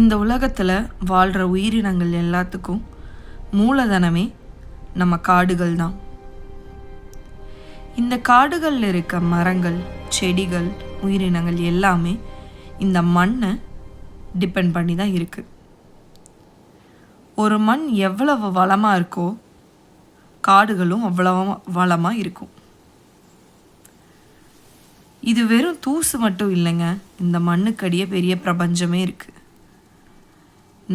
இந்த உலகத்தில் வாழ்கிற உயிரினங்கள் எல்லாத்துக்கும் மூலதனமே நம்ம காடுகள் தான். இந்த காடுகளில் இருக்க மரங்கள், செடிகள், உயிரினங்கள் எல்லாமே இந்த மண்ணை டிபெண்ட் பண்ணி தான் இருக்குது. ஒரு மண் எவ்வளவு வளமாக இருக்கோ காடுகளும் அவ்வளவு வளமாக இருக்கும். இது வெறும் தூசு மட்டும் இல்லைங்க, இந்த மண்ணுக்கடியே பெரிய பிரபஞ்சமே இருக்குது.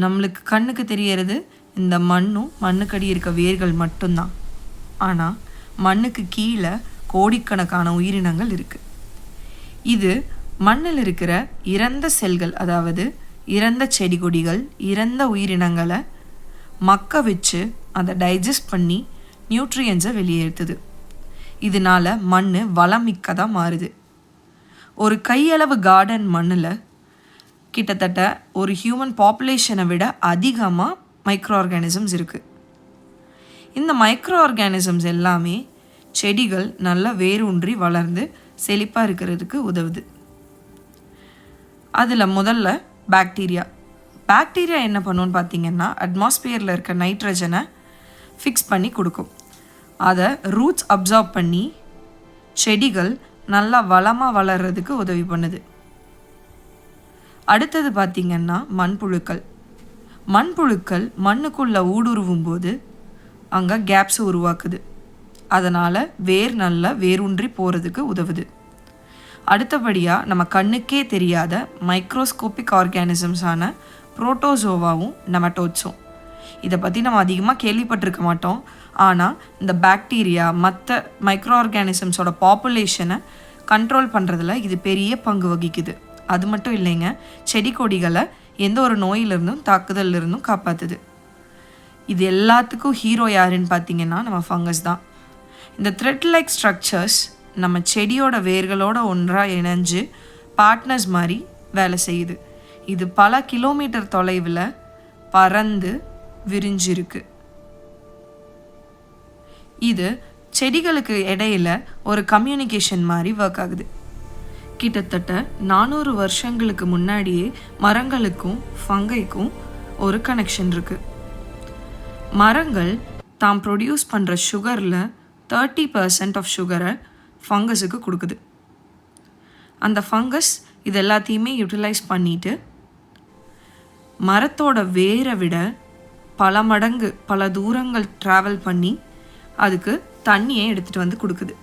நம்மளுக்கு கண்ணுக்கு தெரியறது இந்த மண்ணும் மண்ணுக்கடி இருக்க வேர்கள் மட்டும்தான். ஆனால் மண்ணுக்கு கீழே கோடிக்கணக்கான உயிரினங்கள் இருக்குது. இது மண்ணில் இருக்கிற இறந்த செல்கள், அதாவது இறந்த செடி கொடிகள், இறந்த உயிரினங்களை மக்க வச்சு அதை டைஜஸ்ட் பண்ணி நியூட்ரியன்ஸை வெளியேற்றுது. இதனால் மண் வளமிக்கதாக மாறுது. ஒரு கையளவு கார்டன் மண்ணில் கிட்டத்தட்ட ஒரு ஹியூமன் பாப்புலேஷனை விட அதிகமாக மைக்ரோ ஆர்கானிசம்ஸ் இருக்குது. இந்த மைக்ரோ ஆர்கானிசம்ஸ் எல்லாமே செடிகள் நல்லா வேரூன்றி வளர்ந்து செழிப்பாக இருக்கிறதுக்கு உதவுது. அதில் முதல்ல பாக்டீரியா என்ன பண்ணுன்னு பார்த்தீங்கன்னா, அட்மாஸ்பியரில் இருக்க நைட்ரஜனை ஃபிக்ஸ் பண்ணி கொடுக்கும். அதை ரூட்ஸ் அப்சார்ப் பண்ணி செடிகள் நல்லா வளமாக வளர்கிறதுக்கு உதவி பண்ணுது. அடுத்தது பார்த்திங்கன்னா மண்புழுக்கள் மண்ணுக்குள்ளே ஊடுருவும் போது அங்கே கேப்ஸை உருவாக்குது. அதனால் வேர் நல்லா வேரூன்றி போகிறதுக்கு உதவுது. அடுத்தபடியாக நம்ம கண்ணுக்கே தெரியாத மைக்ரோஸ்கோபிக் ஆர்கானிசம்ஸான புரோட்டோசோவாவும் நெமட்டோட்ஸும். இதை பற்றி நம்ம அதிகமாக கேள்விப்பட்டிருக்க மாட்டோம். ஆனால் இந்த பாக்டீரியா மற்ற மைக்ரோ ஆர்கானிசம்ஸோட பாப்புலேஷனை கண்ட்ரோல் பண்ணுறதுல இது பெரிய பங்கு வகிக்குது. அது மட்டும் இல்லைங்க, செடி கொடிகளை எந்த ஒரு நோயிலிருந்தும் தாக்குதலிருந்தும் காப்பாற்றுது. இது எல்லாத்துக்கும் ஹீரோ யாருன்னு பார்த்தீங்கன்னா நம்ம ஃபங்கஸ் தான். இந்த த்ரெட் லைக் ஸ்ட்ரக்சர்ஸ் நம்ம செடியோட வேர்களோட ஒன்றாக இணைஞ்சு பார்ட்னர்ஸ் மாதிரி வேலை செய்யுது. இது பல கிலோமீட்டர் தொலைவில் பறந்து விரிஞ்சிருக்கு. இது செடிகளுக்கு இடையில ஒரு கம்யூனிகேஷன் மாதிரி ஒர்க் ஆகுது. கிட்டத்தட்ட 400 வருஷங்களுக்கு முன்னாடியே மரங்களுக்கும் ஃபங்கைக்கும் ஒரு கனெக்ஷன் இருக்குது. மரங்கள் தாம் ப்ரொடியூஸ் பண்ணுற சுகரில் 30% ஆஃப் சுகரை ஃபங்கஸுக்கு கொடுக்குது. அந்த ஃபங்கஸ் இது எல்லாத்தையுமே யூட்டிலைஸ் பண்ணிட்டு மரத்தோட வேரை விட பல மடங்கு பல தூரங்கள் ட்ராவல் பண்ணி அதுக்கு தண்ணியை எடுத்துகிட்டு வந்து கொடுக்குது.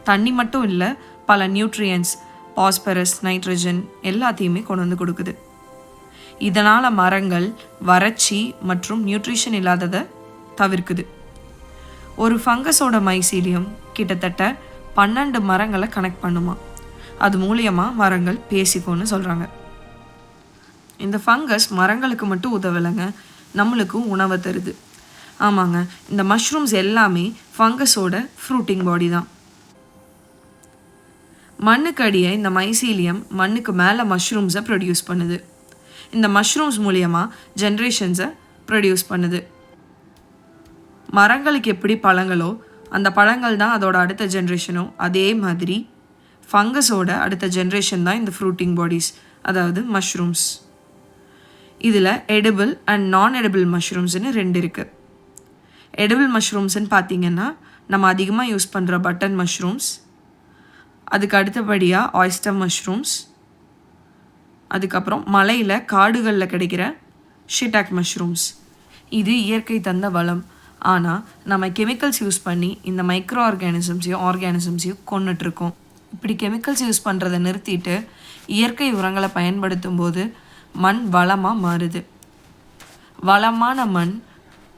தண்ணி மட்டும் இல்லை, பல நியூட்ரியன்ஸ், பாஸ்பரஸ், நைட்ரஜன் எல்லாத்தையுமே கொண்டு வந்து கொடுக்குது. இதனால் மரங்கள் வறட்சி மற்றும் நியூட்ரிஷன் இல்லாததை தவிர்க்குது. ஒரு ஃபங்கஸோட மைசீலியம் கிட்டத்தட்ட 12 மரங்களை கனெக்ட் பண்ணுமா. அது மூலியமாக மரங்கள் பேசிக்கோன்னு சொல்கிறாங்க. இந்த ஃபங்கஸ் மரங்களுக்கு மட்டும் உதவலைங்க, நம்மளுக்கும் உணவை தருது. ஆமாங்க, இந்த மஷ்ரூம்ஸ் எல்லாமே ஃபங்கஸோட ஃப்ரூட்டிங் பாடி தான். மண்ணுக்கு அடியே இந்த மைசீலியம் மண்ணுக்கு மேலே மஷ்ரூம்ஸை ப்ரொடியூஸ் பண்ணுது. இந்த மஷ்ரூம்ஸ் மூலியமாக ஜென்ரேஷன்ஸை ப்ரொடியூஸ் பண்ணுது. மரங்களுக்கு எப்படி பழங்களோ அந்த பழங்கள் தான் அதோட அடுத்த ஜென்ரேஷனோ, அதே மாதிரி ஃபங்கஸோட அடுத்த ஜென்ரேஷன் தான் இந்த ஃப்ரூட்டிங் பாடிஸ், அதாவது மஷ்ரூம்ஸ். இதில் எடிபிள் அண்ட் நான் எடிபிள் மஷ்ரூம்ஸ்னு 2 இருக்குது. எடிபிள் மஷ்ரூம்ஸ்ன்னு பார்த்திங்கன்னா நம்ம அதிகமாக யூஸ் பண்ணுற பட்டன் மஷ்ரூம்ஸ், அதுக்கு அடுத்தபடியாக ஆயிஸ்டர் மஷ்ரூம்ஸ், அதுக்கப்புறம் மலையில் காடுகளில் கிடைக்கிற ஷிட்டாக் மஷ்ரூம்ஸ். இது இயற்கை தந்த வளம். ஆனால் நம்ம கெமிக்கல்ஸ் யூஸ் பண்ணி இந்த மைக்ரோ ஆர்கானிசம்ஸையும் கொன்னுட்ருக்கோம். இப்படி கெமிக்கல்ஸ் யூஸ் பண்ணுறதை நிறுத்திட்டு இயற்கை உரங்களை பயன்படுத்தும் போது மண் வளமாக மாறுது. வளமான மண்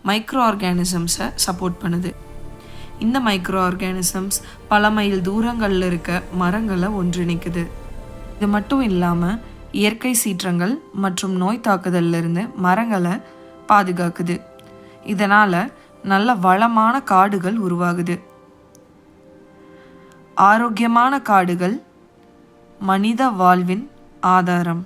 மைக்ரோ ஆர்கானிசம்ஸை சப்போர்ட் பண்ணுது. இந்த மைக்ரோ ஆர்கானிசம்ஸ் பல மைல் தூரங்களில் இருக்க மரங்களை ஒன்றிணைக்குது. இது மட்டும் இல்லாமல் இயற்கை சீற்றங்கள் மற்றும் நோய் தாக்குதலிருந்து மரங்களை பாதுகாக்குது. இதனால் நல்ல வளமான காடுகள் உருவாகுது. ஆரோக்கியமான காடுகள் மனித வாழ்வின் ஆதாரம்.